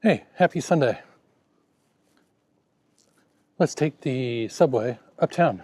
Hey, happy Sunday. Let's take the subway uptown.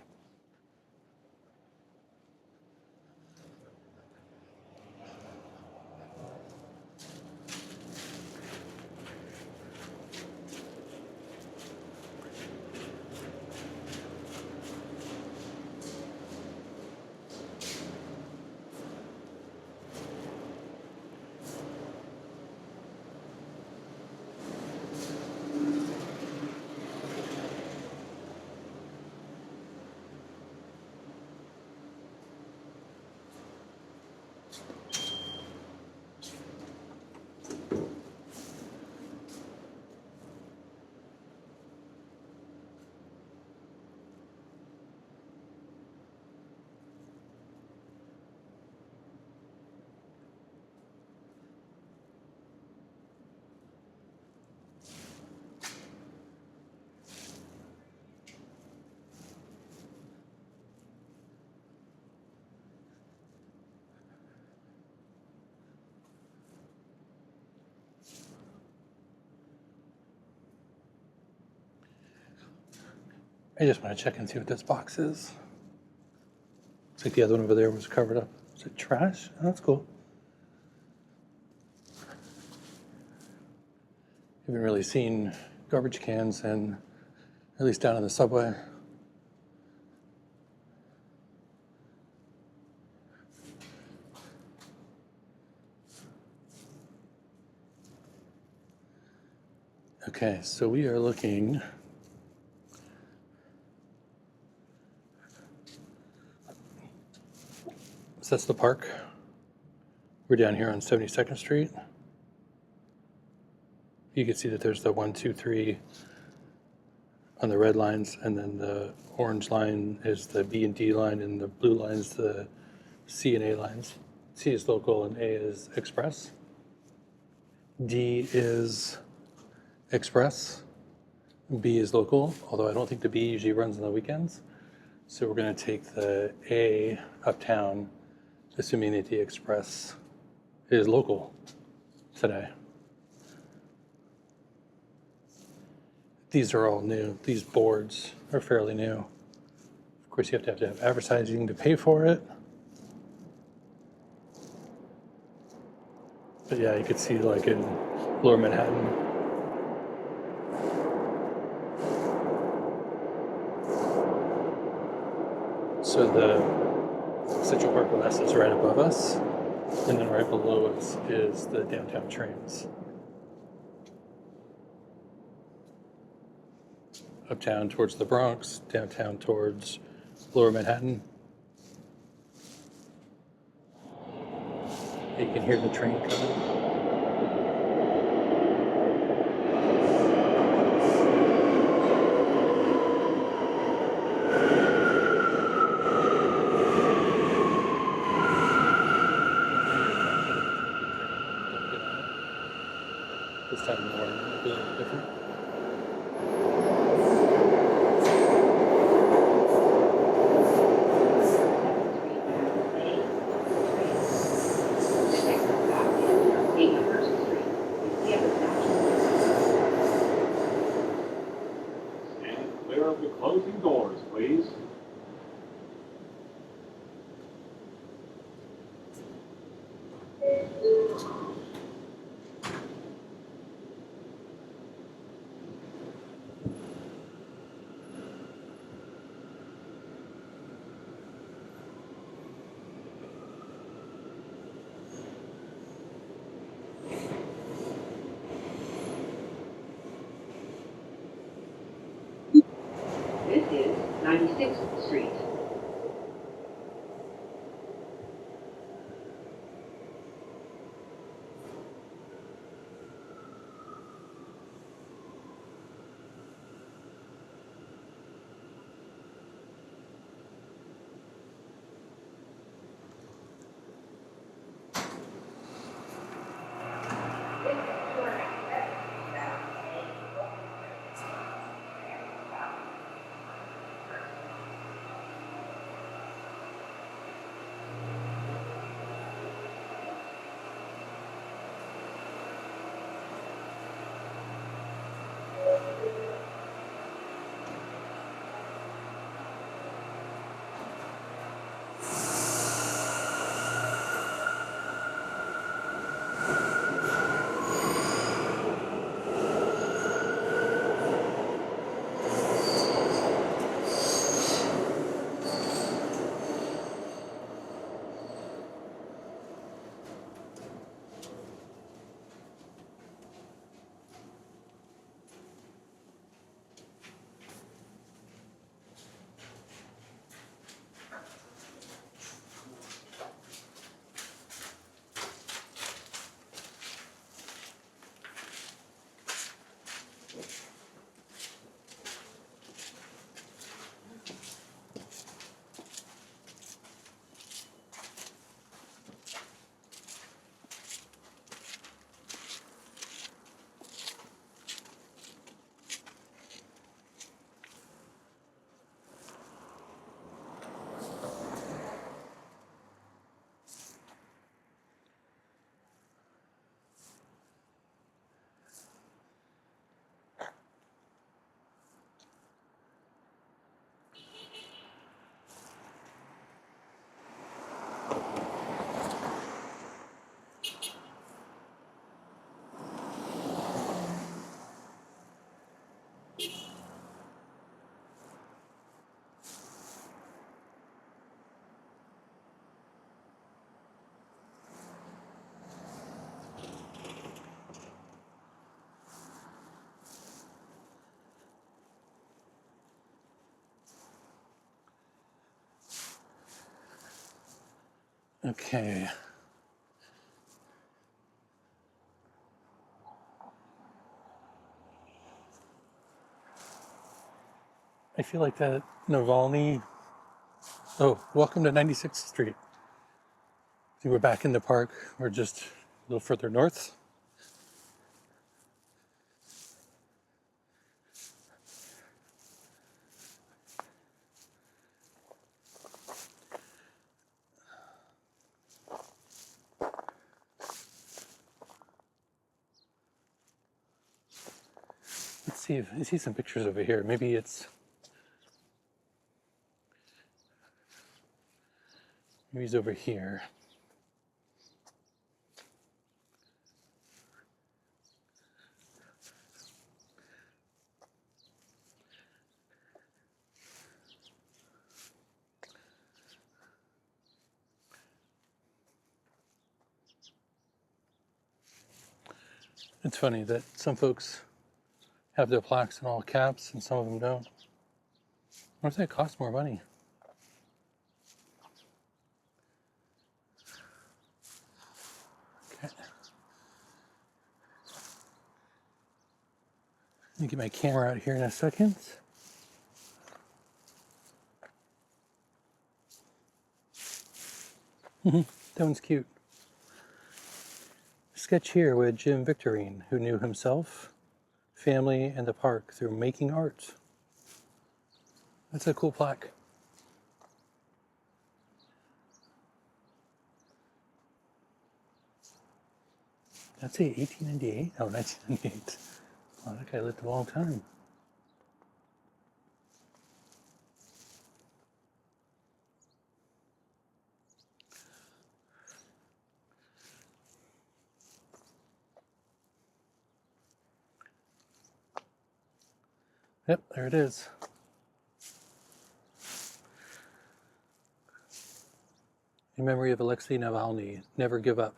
I just want to check and see what this box is. Looks like the other one over there was covered up. Is it trash? Oh, that's cool. Haven't really seen garbage cans, and at least down in the subway. Okay, so we are looking. So that's the park. We're down here on 72nd Street. You can see that there's the 1, 2, 3 on the red lines, and then the orange line is the B and D line, and the blue line is the C and A lines. C is local and A is express. D is express. B is local, although I don't think the B usually runs on the weekends. So we're going to take the A uptown, assuming that the express is local today. These are all new. These boards are fairly new. Of course, you have to have advertising to pay for it. But yeah, you could see like in Lower Manhattan. So the Central Park West is right above us, and then right below us is the downtown trains. Uptown towards the Bronx, downtown towards Lower Manhattan. You can hear the train coming. This time in the morning will be a little different. Closing doors, please. This is 96th Street. Okay. I feel like that Navalny. Oh, welcome to 96th Street. See, we're back in the park. We're just a little further north. Let's see if I see some pictures over here. Maybe it's over here. It's funny that some folks have their plaques in all caps and some of them don't. I wonder if that costs more money. Okay. Let me get my camera out here in a second. That one's cute. Sketch here with Jim Victorine, who knew himself, family, and the park through making art. That's a cool plaque. That's say 1898? Oh, 1998. Oh, that guy lived a long time. Yep, there it is. In memory of Alexei Navalny, never give up.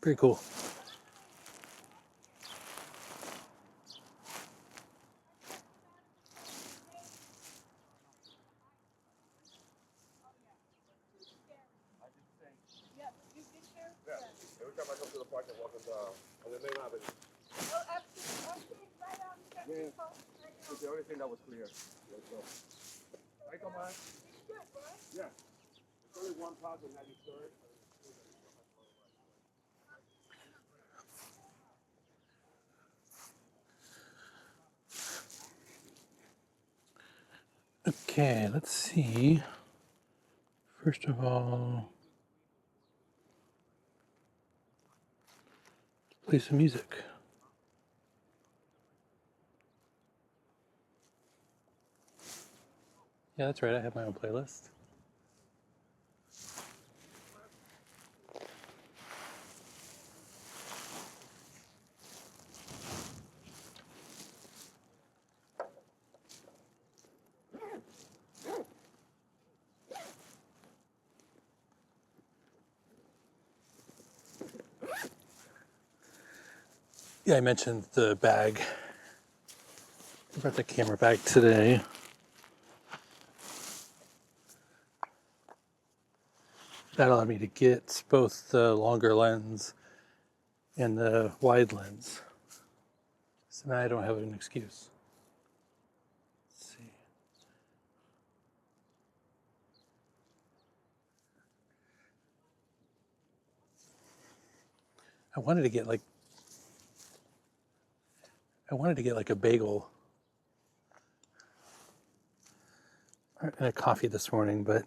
Pretty cool. Every time I come to the park, I walk on the main avenue. Oh, absolutely. Right on. Yeah. It's the only thing that was clear. Right, come on. Yeah. It's only one pass on 93rd. Okay, let's see. First of all, play some music. Yeah, that's right. I have my own playlist. Yeah, I mentioned the bag. I brought the camera bag today. That allowed me to get both the longer lens and the wide lens. So now I don't have an excuse. Let's see. I wanted to get like, I wanted to get like a bagel and a coffee this morning, but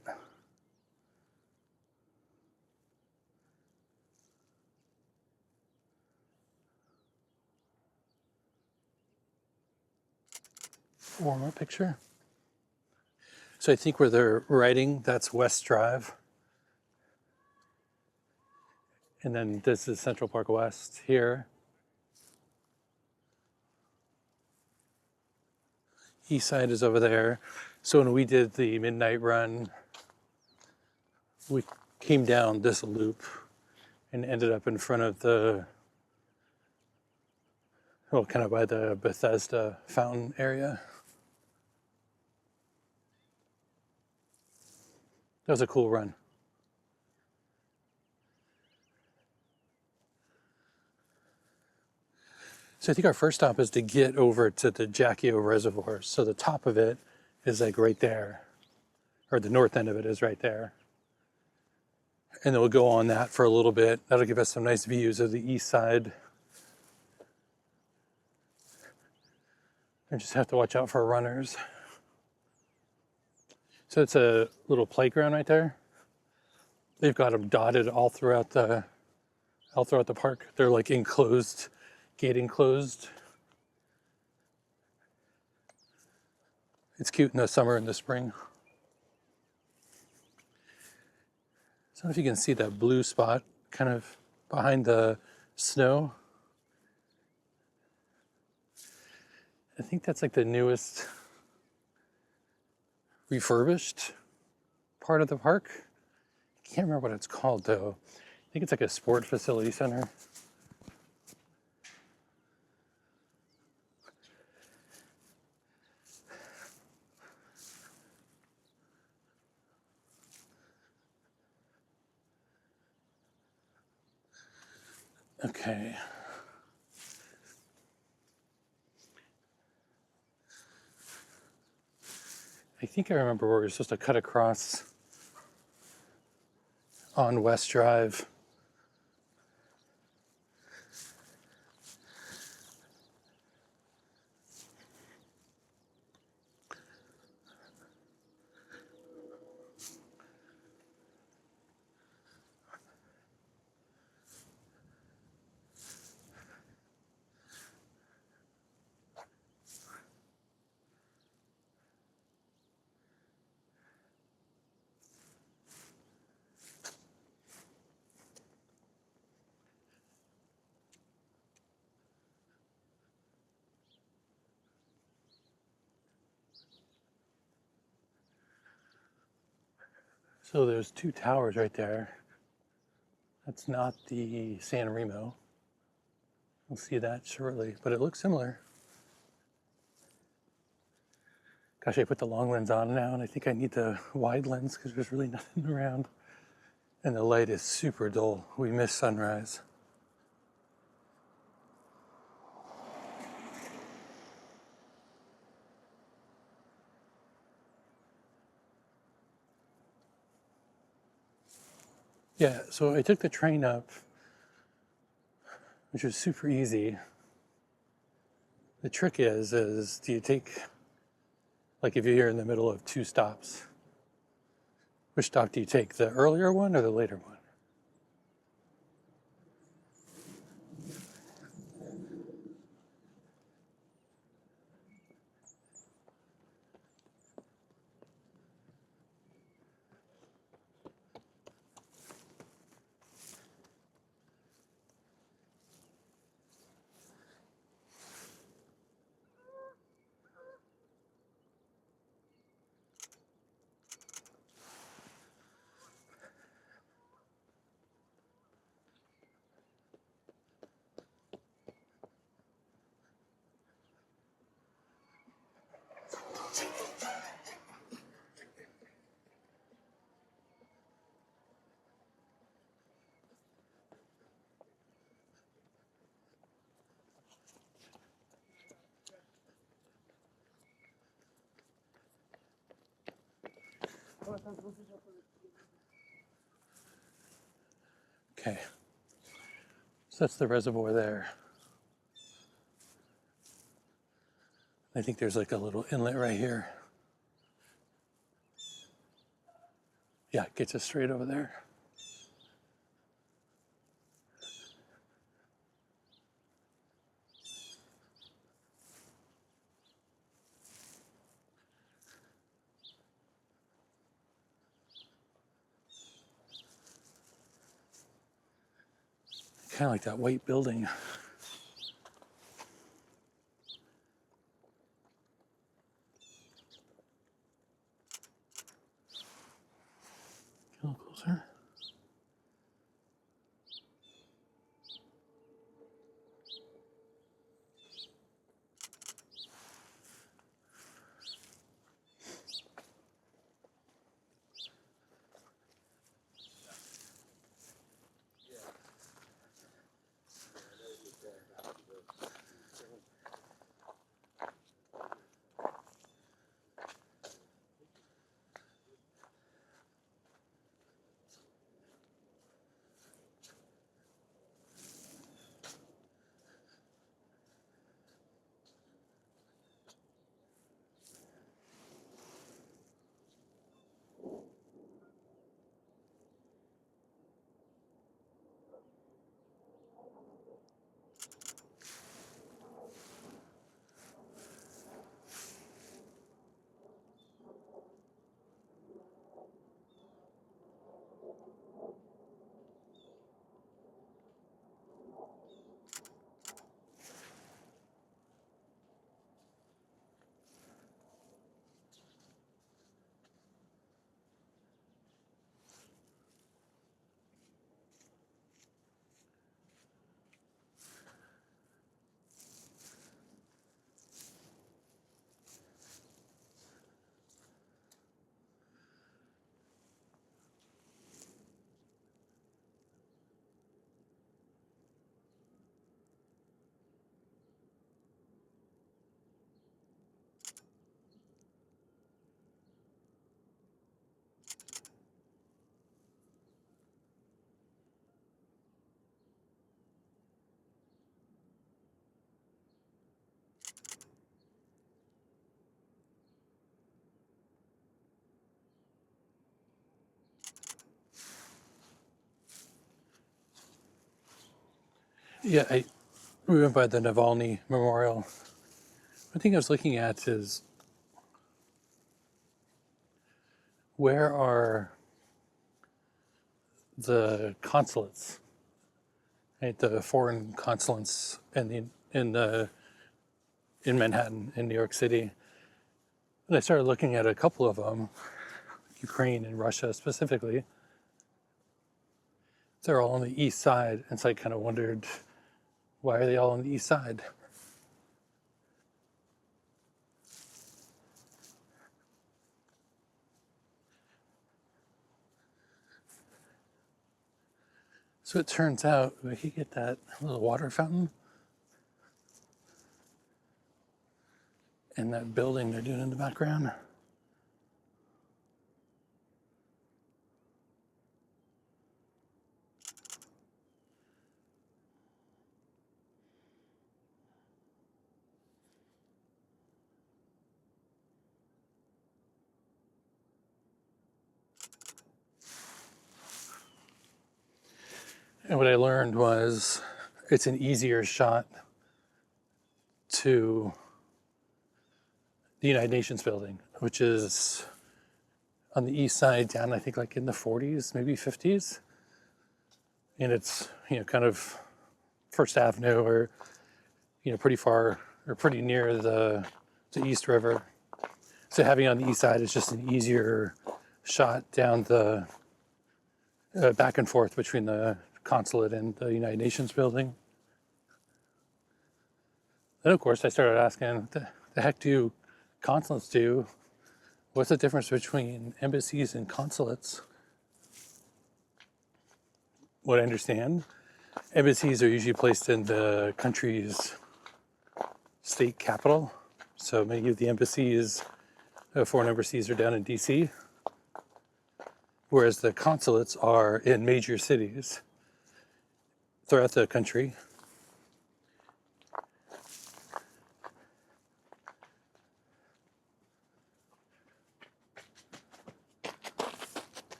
warmer picture. So I think where they're writing, that's West Drive. And then this is Central Park West here. East side is over there. So when we did the midnight run, we came down this loop and ended up in front of the, well, kind of by the Bethesda fountain area. That was a cool run. So I think our first stop is to get over to the Jackie-O Reservoir. So the top of it is like right there, or the north end of it is right there. And then we'll go on that for a little bit. That'll give us some nice views of the east side. I just have to watch out for runners. So it's a little playground right there. They've got them dotted all throughout the park. They're like enclosed, gate enclosed. It's cute in the summer and the spring. So I don't know if you can see that blue spot kind of behind the snow. I think that's like the newest refurbished part of the park. I can't remember what it's called though. I think it's like a sport facility center. Okay. I think I remember where we're supposed to cut across on West Drive. So there's two towers right there. That's not the San Remo. We'll see that shortly, but it looks similar. Gosh, I put the long lens on now, and I think I need the wide lens because there's really nothing around. And the light is super dull. We missed sunrise. Yeah, so I took the train up, which was super easy. The trick is do you take, like if you're in the middle of two stops, which stop do you take, the earlier one or the later one? Okay, so that's the reservoir there. I think there's like a little inlet right here. Yeah, it gets us straight over there. Kind of like that white building. A little closer. Yeah, we went by the Navalny Memorial. One thing I was looking at is where are the consulates, right? The foreign consulates in Manhattan, in New York City. And I started looking at a couple of them, Ukraine and Russia specifically. They're all on the east side, and so I kind of wondered, why are they all on the east side? So it turns out we could get that little water fountain and that building they're doing in the background. And what I learned was it's an easier shot to the United Nations building, which is on the east side down, I think like in the 40s, maybe 50s. And it's, kind of First Avenue or, pretty far or pretty near the East River. So having it on the east side is just an easier shot down the back and forth between the consulate and the United Nations building. Then, of course, I started asking, what the heck do consulates do? What's the difference between embassies and consulates? What I understand, embassies are usually placed in the country's state capital. So many of the embassies, foreign embassies, are down in DC, whereas the consulates are in major cities throughout the country.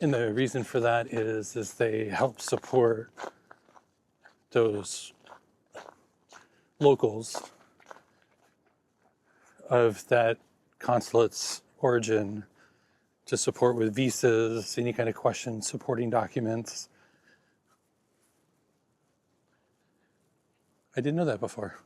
And the reason for that is they help support those locals of that consulate's origin to support with visas, any kind of questions, supporting documents. I didn't know that before.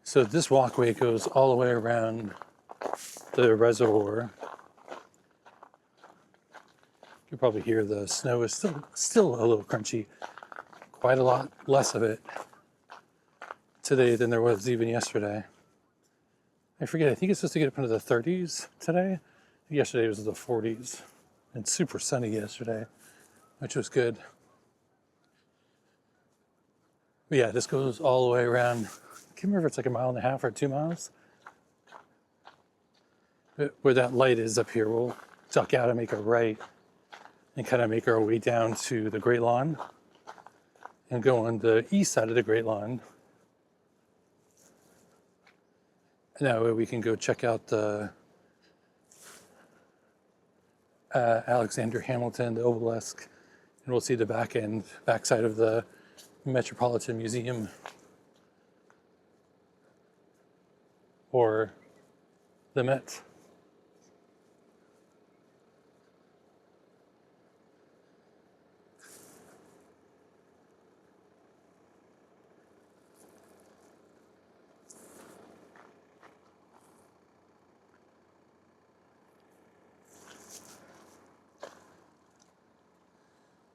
So this walkway goes all the way around the reservoir. You probably hear the snow is still a little crunchy. Quite a lot less of it today than there was even yesterday. I forget, I think it's supposed to get up into the 30s today. Yesterday was the 40s. And super sunny yesterday, which was good. But yeah, this goes all the way around. I can't remember if it's like 1.5 miles or 2 miles. But where that light is up here, we'll duck out and make a right and kind of make our way down to the Great Lawn and go on the east side of the Great Lawn. And that way we can go check out the Alexander Hamilton, the Obelisk, and we'll see the backside of the Metropolitan Museum, or the Met.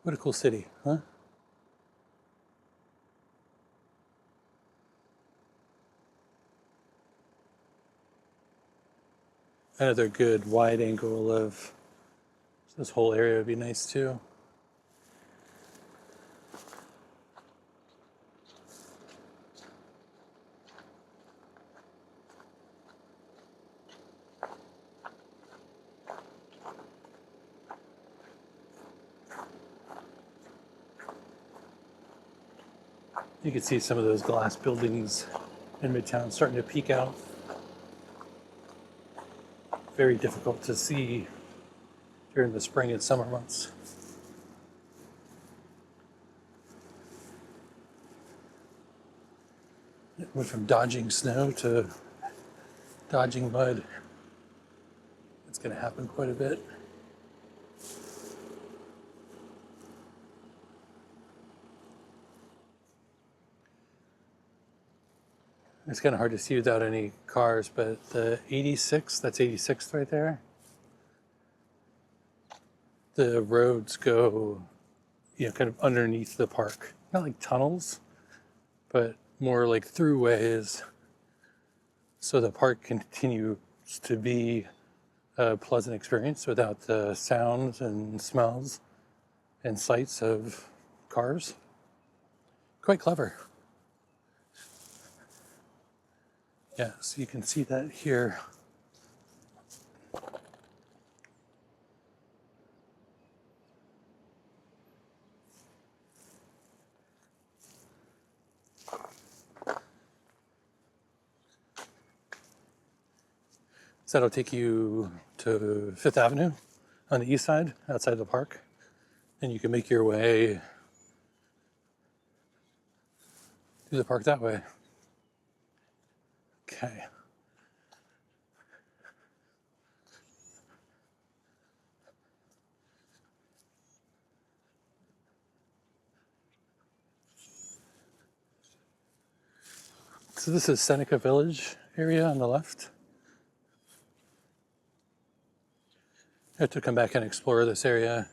What a cool city, huh? Another good wide angle of this whole area would be nice too. You can see some of those glass buildings in Midtown starting to peek out. Very difficult to see during the spring and summer months. It went from dodging snow to dodging mud. It's going to happen quite a bit. It's kind of hard to see without any cars, but the 86, that's 86th right there. The roads go, kind of underneath the park. Not like tunnels, but more like throughways. So the park continues to be a pleasant experience without the sounds and smells and sights of cars. Quite clever. Yeah, so you can see that here. So that'll take you to Fifth Avenue on the east side, outside the park. And you can make your way through the park that way. Okay. So this is Seneca Village area on the left. I have to come back and explore this area.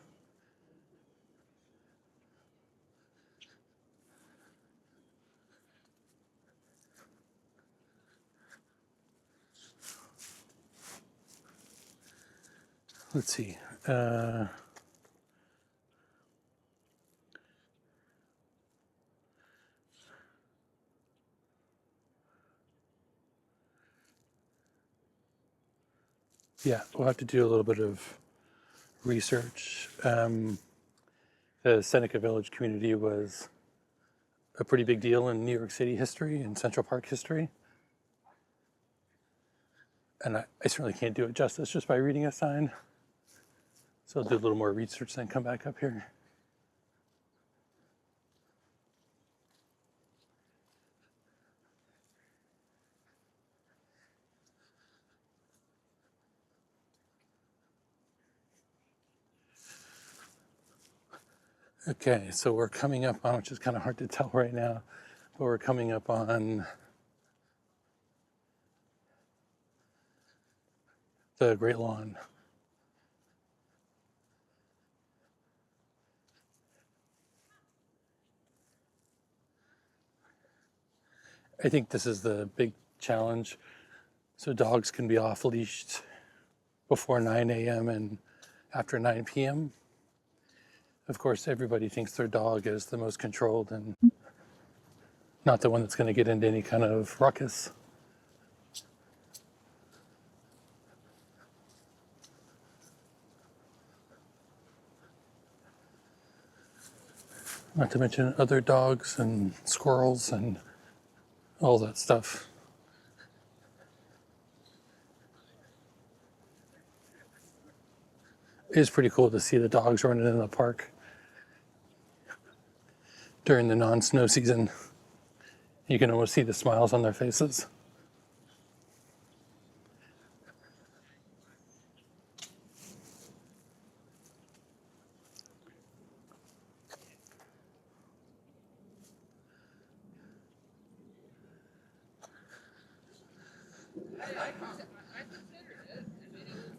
Let's see. Yeah, we'll have to do a little bit of research. The Seneca Village community was a pretty big deal in New York City history and Central Park history. And I certainly can't do it justice just by reading a sign. So I'll do a little more research, then come back up here. Okay, so we're coming up on, which is kind of hard to tell right now, but we're coming up on the Great Lawn. I think this is the big challenge. So dogs can be off leashed before 9 a.m. and after 9 p.m. Of course, everybody thinks their dog is the most controlled and not the one that's going to get into any kind of ruckus. Not to mention other dogs and squirrels and all that stuff. It is pretty cool to see the dogs running in the park during the non-snow season. You can almost see the smiles on their faces.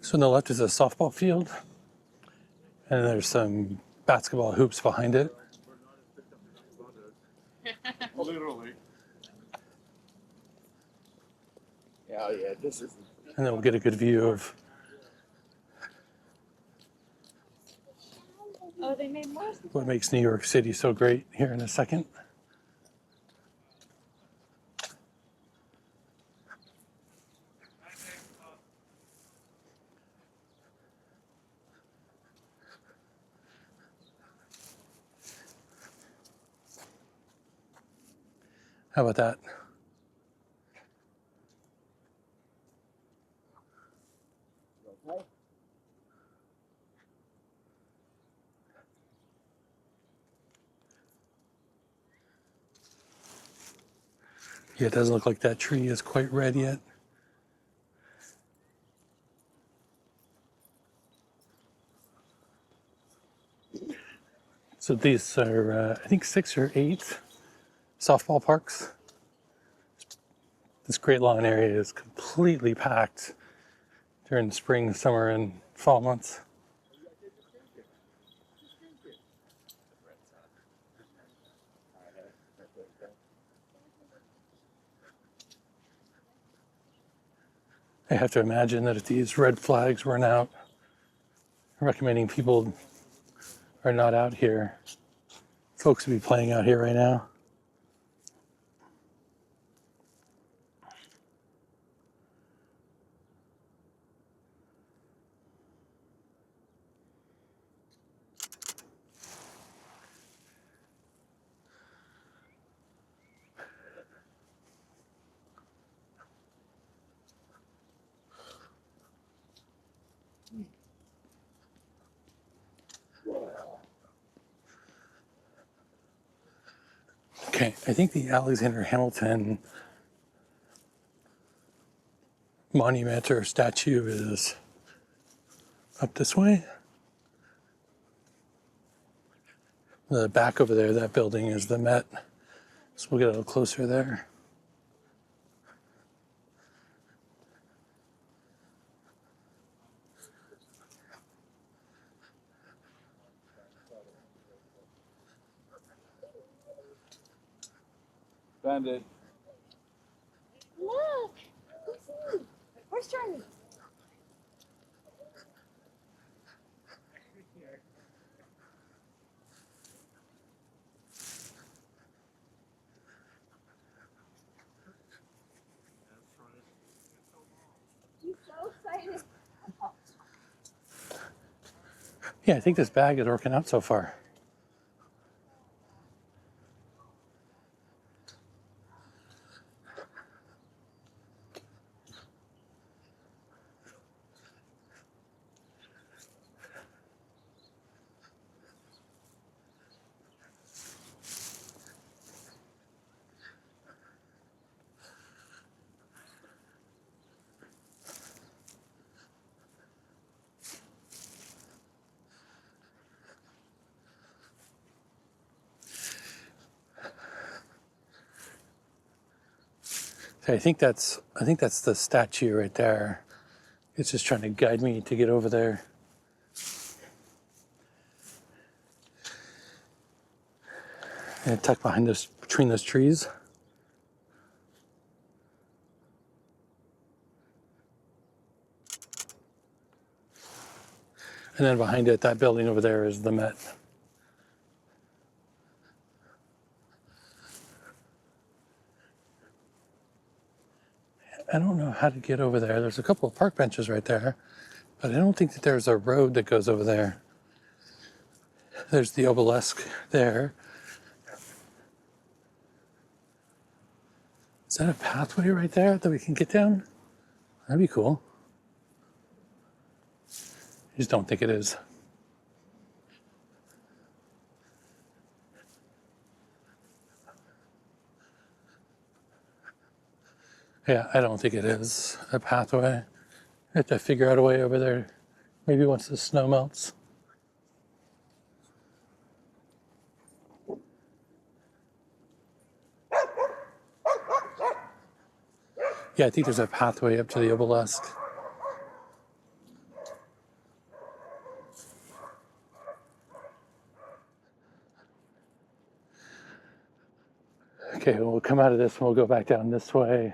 So on the left is a softball field, and there's some basketball hoops behind it. Literally. Yeah, yeah, this is. And then we'll get a good view of what makes New York City so great here in a second. How about that? Yeah, it doesn't look like that tree is quite red yet. So these are, I think, 6 or 8 softball parks. This Great Lawn area is completely packed during spring, summer, and fall months. I have to imagine that if these red flags weren't out, recommending people are not out here, folks would be playing out here right now. Okay, I think the Alexander Hamilton monument or statue is up this way. The back over there, that building is the Met. So we'll get a little closer there. Bandit. Look! Where's Charlie? He's so excited. Yeah, I think this bag is working out so far. Okay, I think that's the statue right there. It's just trying to guide me to get over there. And tucked behind this, between those trees. And then behind it, that building over there is the Met. I don't know how to get over there. There's a couple of park benches right there, but I don't think that there's a road that goes over there. There's the Obelisk there. Is that a pathway right there that we can get down? That'd be cool. I just don't think it is. Yeah, I don't think it is a pathway. I have to figure out a way over there. Maybe once the snow melts. Yeah, I think there's a pathway up to the Obelisk. Okay, we'll come out of this and we'll go back down this way,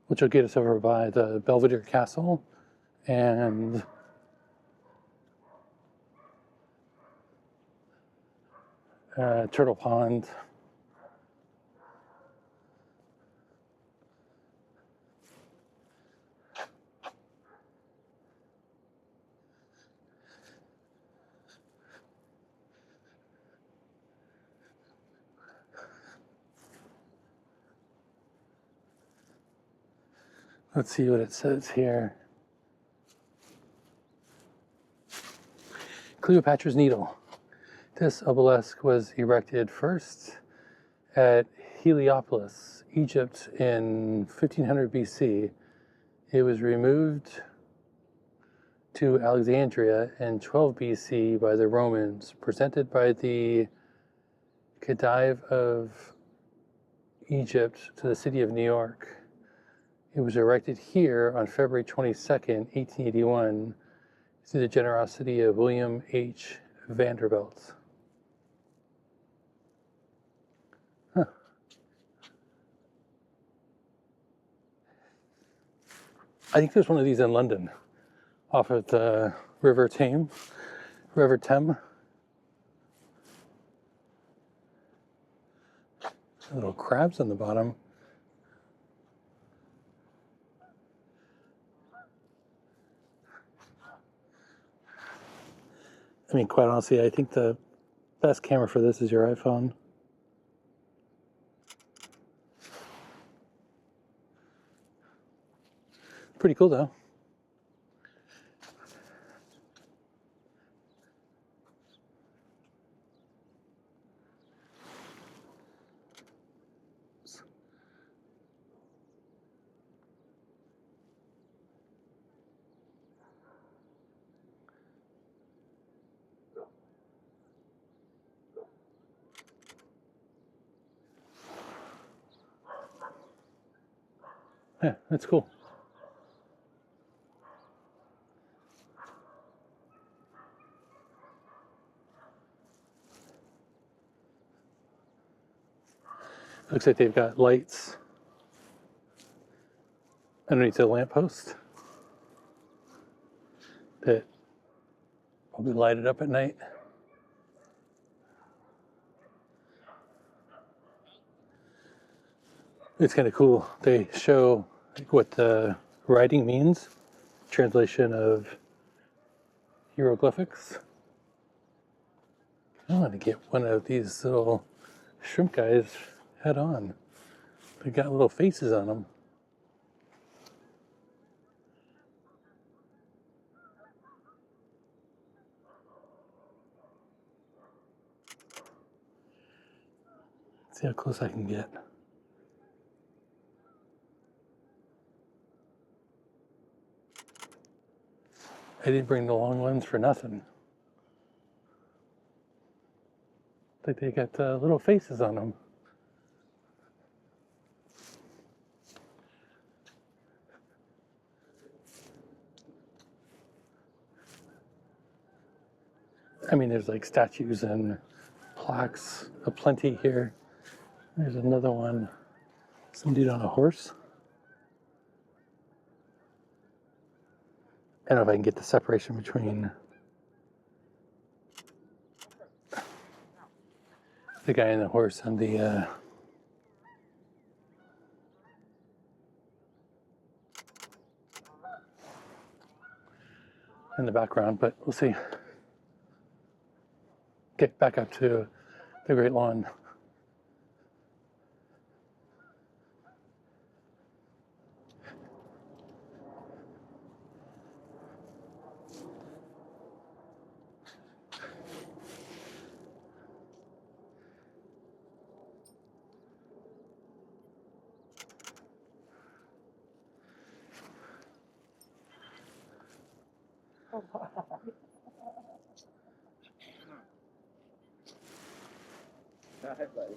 which will get us over by the Belvedere Castle and Turtle Pond. Let's see what it says here. Cleopatra's Needle. This obelisk was erected first at Heliopolis, Egypt in 1500 BC. It was removed to Alexandria in 12 BC by the Romans, presented by the Khedive of Egypt to the city of New York. It was erected here on February 22nd, 1881, through the generosity of William H. Vanderbilt. Huh. I think there's one of these in London, off of the River Thames. Little crabs on the bottom. I mean, quite honestly, I think the best camera for this is your iPhone. Pretty cool, though. Yeah, that's cool. Looks like they've got lights underneath the lamppost that will be lighted up at night. It's kind of cool. They show what the writing means, translation of hieroglyphics. I want to get one of these little shrimp guys head on. They got little faces on them. Let's see how close I can get. I didn't bring the long lens for nothing. Like they got little faces on them. I mean, there's like statues and plaques aplenty here. There's another one. Some dude on a horse. I don't know if I can get the separation between the guy and the horse and the in the background, but we'll see. Get back up to the Great Lawn. Hi, buddy.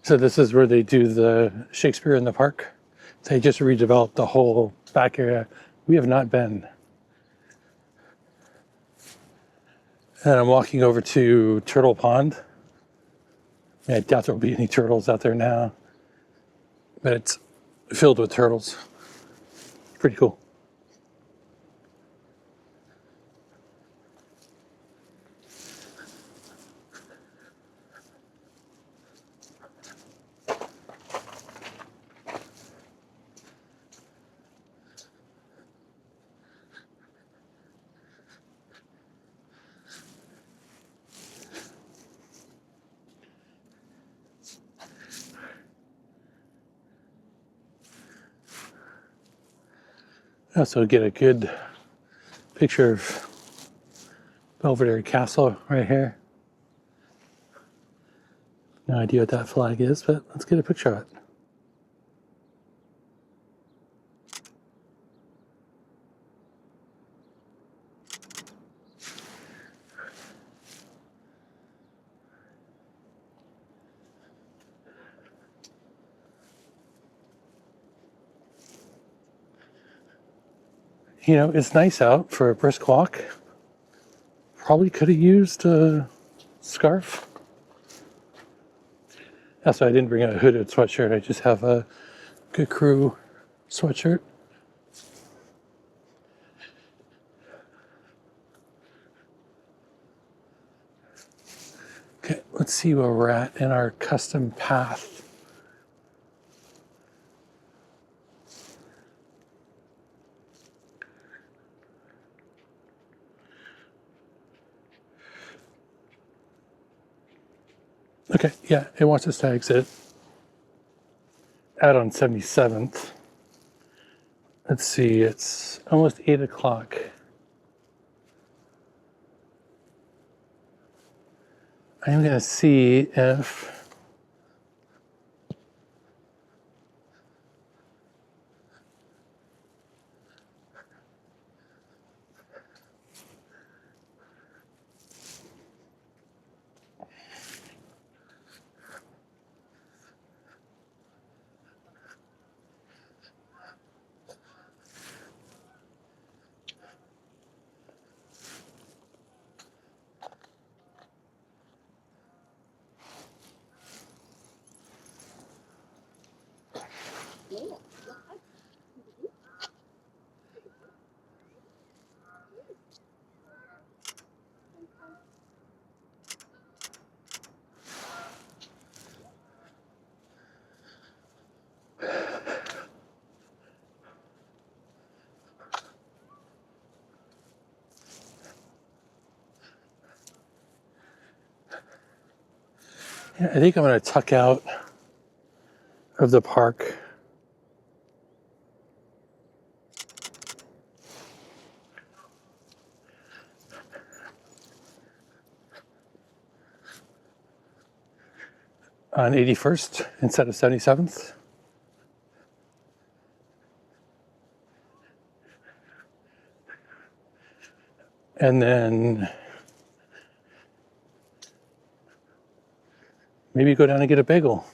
So this is where they do the Shakespeare in the Park. They just redeveloped the whole back area. We have not been. And I'm walking over to Turtle Pond. I doubt there'll be any turtles out there now, but it's filled with turtles. Pretty cool. Also get a good picture of Belvedere Castle right here. No idea what that flag is, but let's get a picture of it. You know, it's nice out for a brisk walk. Probably could have used a scarf. That's why I didn't bring a hooded sweatshirt. I just have a Good Crew sweatshirt. Okay, let's see where we're at in our custom path. Okay, yeah, it wants us to exit out on 77th. Let's see, it's almost 8 o'clock. I'm going to see if yeah, I think I'm going to tuck out of the park. On 81st instead of 77th. And then maybe go down and get a bagel.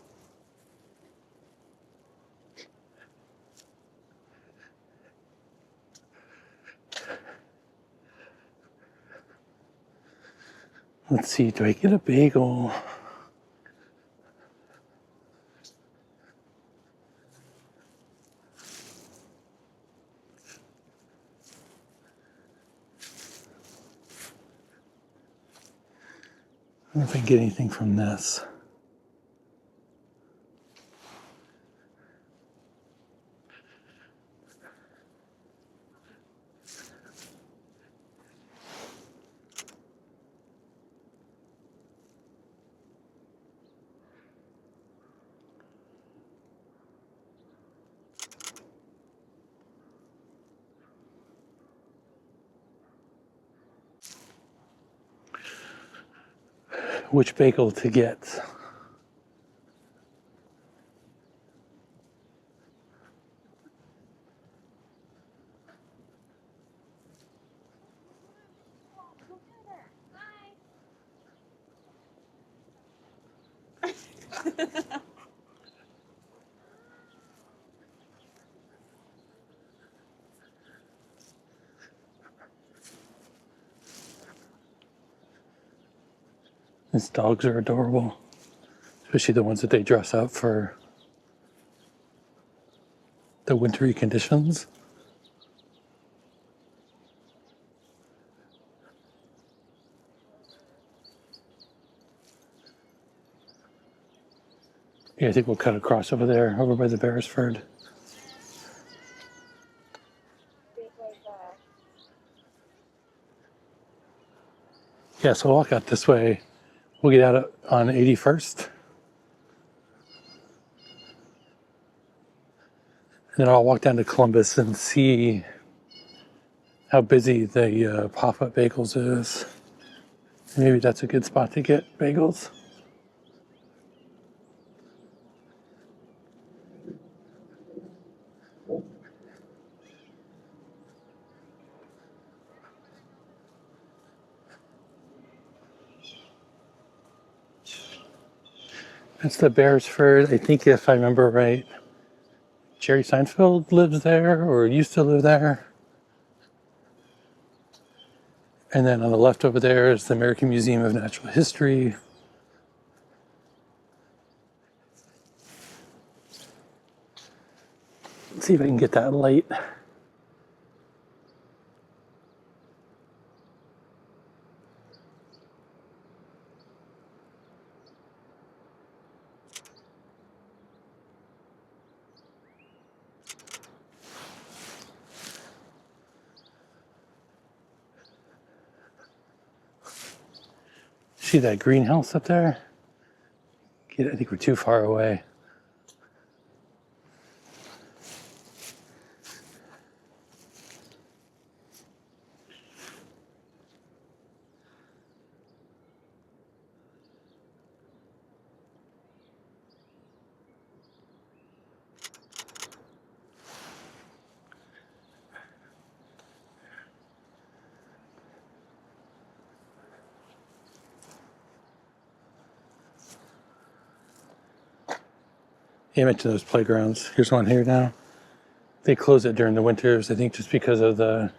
Let's see, do I get a bagel? I don't know if I can get anything from this. Which bagel to get? These dogs are adorable, especially the ones that they dress up for the wintry conditions. Yeah, I think we'll cut across over there, over by the Beresford. Yeah, so I'll walk out this way. We'll get out on 81st. And then I'll walk down to Columbus and see how busy the pop-up bagels is. Maybe that's a good spot to get bagels. That's the Beresford. I think if I remember right, Jerry Seinfeld lives there or used to live there. And then on the left over there is the American Museum of Natural History. Let's see if I can get that light. See that greenhouse up there? I think we're too far away. Yeah, I mentioned those playgrounds. Here's one here now. They close it during the winters, I think just because of the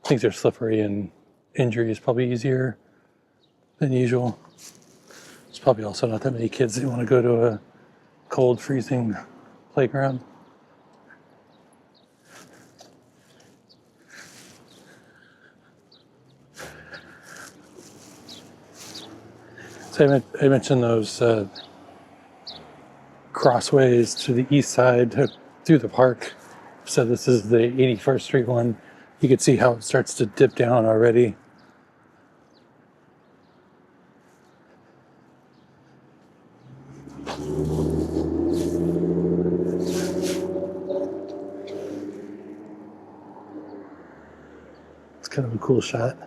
things are slippery and injury is probably easier than usual. There's probably also not that many kids that want to go to a cold, freezing playground. So I mentioned those crossways to the east side through the park. So this is the 81st Street one. You can see how it starts to dip down already. It's kind of a cool shot.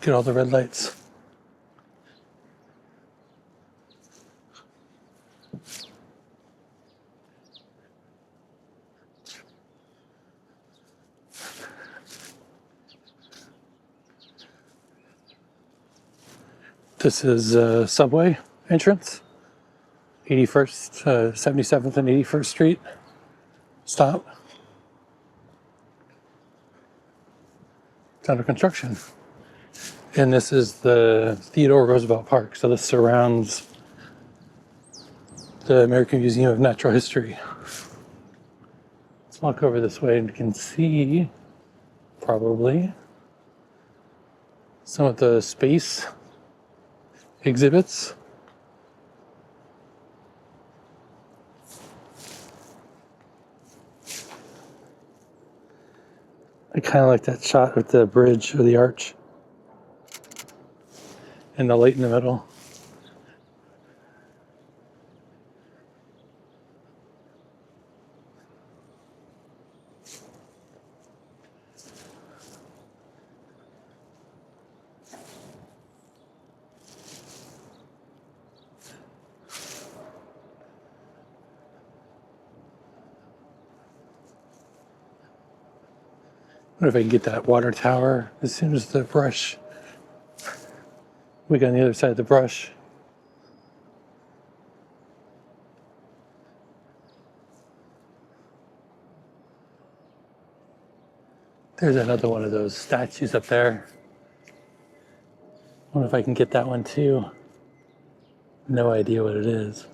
Look at all the red lights. This is a subway entrance, 81st, 77th and 81st Street stop. It's under construction. And this is the Theodore Roosevelt Park. So this surrounds the American Museum of Natural History. Let's walk over this way and you can see probably some of the space exhibits. I kind of like that shot with the bridge or the arch and the light in the middle. I wonder if I can get that water tower as soon as the brush. We got on the other side of the brush. There's another one of those statues up there. I wonder if I can get that one too. No idea what it is.